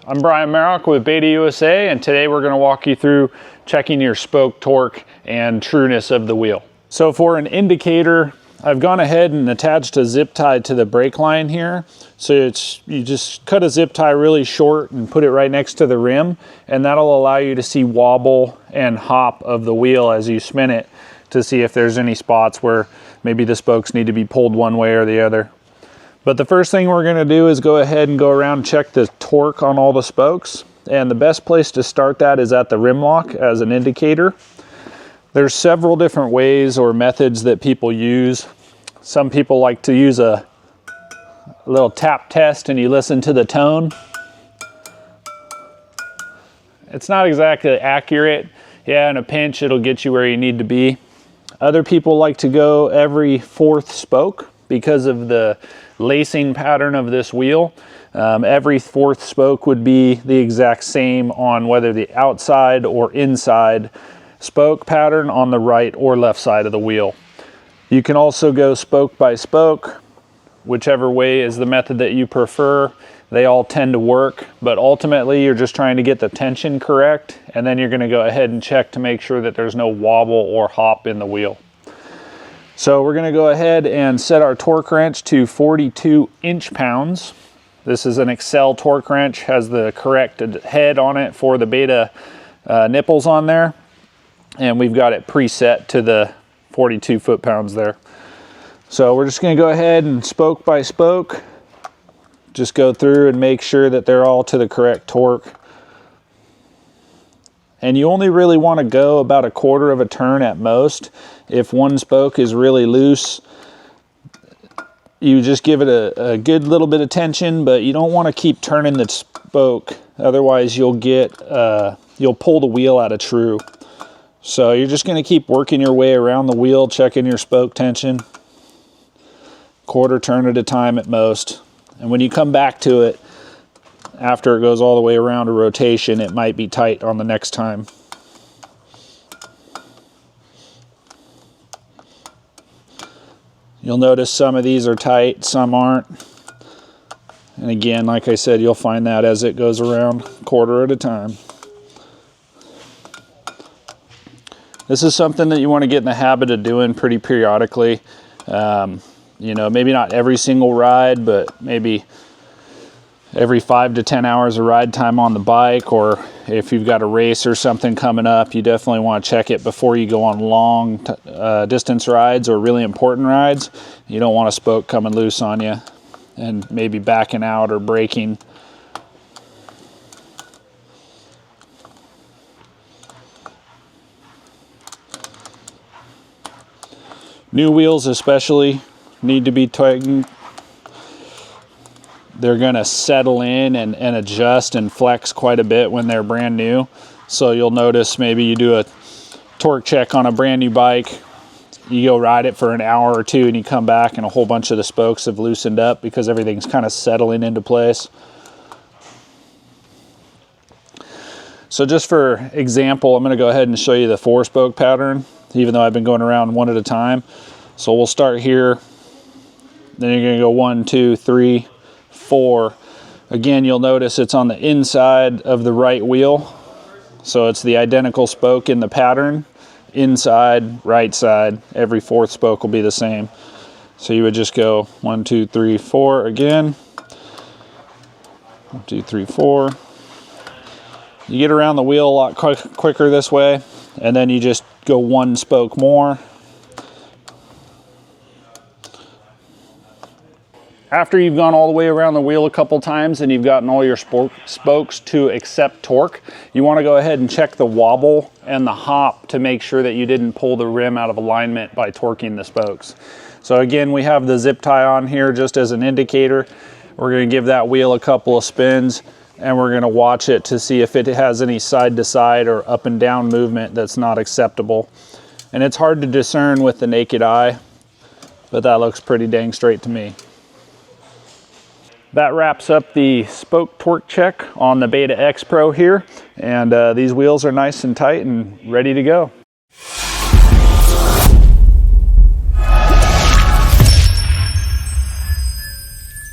I'm Brian Marok with Beta USA, and today we're going to walk you through checking your spoke torque and trueness of the wheel. So for an indicator, I've gone ahead and attached a zip tie to the brake line here. So you just cut a zip tie really short and put it right next to the rim, and that'll allow you to see wobble and hop of the wheel as you spin it to see if there's any spots where maybe the spokes need to be pulled one way or the other. But the first thing we're going to do is go ahead and go around and check the torque on all the spokes. And the best place to start that is at the rim lock as an indicator. There's several different ways or methods that people use. Some people like to use a little tap test and you listen to the tone. It's not exactly accurate. Yeah, in a pinch it'll get you where you need to be. Other people like to go every fourth spoke because of the lacing pattern of this wheel. Every fourth spoke would be the exact same on whether the outside or inside spoke pattern on the right or left side of the wheel. You can also go spoke by spoke, whichever way is the method that you prefer. They all tend to work, but ultimately you're just trying to get the tension correct, and then you're going to go ahead and check to make sure that there's no wobble or hop in the wheel. So we're going to go ahead and set our torque wrench to 42 inch-pounds. This is an Excel torque wrench, has the correct head on it for the Beta nipples on there. And we've got it preset to the 42 foot-pounds there. So we're just going to go ahead and spoke by spoke, just go through and make sure that they're all to the correct torque. And you only really want to go about a quarter of a turn at most. If one spoke is really loose, you just give it a good little bit of tension, but you don't want to keep turning the spoke. Otherwise you'll pull the wheel out of true. So you're just going to keep working your way around the wheel, checking your spoke tension, quarter turn at a time at most. And when you come back to it, after it goes all the way around a rotation, it might be tight on the next time. You'll notice some of these are tight, some aren't. And again, like I said, you'll find that as it goes around, quarter at a time. This is something that you want to get in the habit of doing pretty periodically. You know, maybe not every single ride, but maybe every 5 to 10 hours of ride time on the bike, or if you've got a race or something coming up, you definitely want to check it before you go on long distance rides or really important rides. You don't want a spoke coming loose on you and maybe backing out or braking. New wheels especially need to be tightened. They're going to settle in and adjust and flex quite a bit when they're brand new. So you'll notice maybe you do a torque check on a brand new bike, you go ride it for an hour or two and you come back and a whole bunch of the spokes have loosened up because everything's kind of settling into place. So just for example, I'm going to go ahead and show you the 4-spoke pattern, even though I've been going around one at a time. So we'll start here, then you're going to go 1, 2, 3, 4. Again, you'll notice it's on the inside of the right wheel. So it's the identical spoke in the pattern. Inside, right side, every 4th spoke will be the same. So you would just go 1, 2, 3, 4 again. 1, 2, 3, 4. You get around the wheel a lot quicker this way, and then you just go 1 spoke more. After you've gone all the way around the wheel a couple times and you've gotten all your spokes to accept torque, you want to go ahead and check the wobble and the hop to make sure that you didn't pull the rim out of alignment by torquing the spokes. So again, we have the zip tie on here just as an indicator. We're going to give that wheel a couple of spins and we're going to watch it to see if it has any side to side or up and down movement that's not acceptable. And it's hard to discern with the naked eye, but that looks pretty dang straight to me. That wraps up the spoke torque check on the Beta X Pro here, and these wheels are nice and tight and ready to go.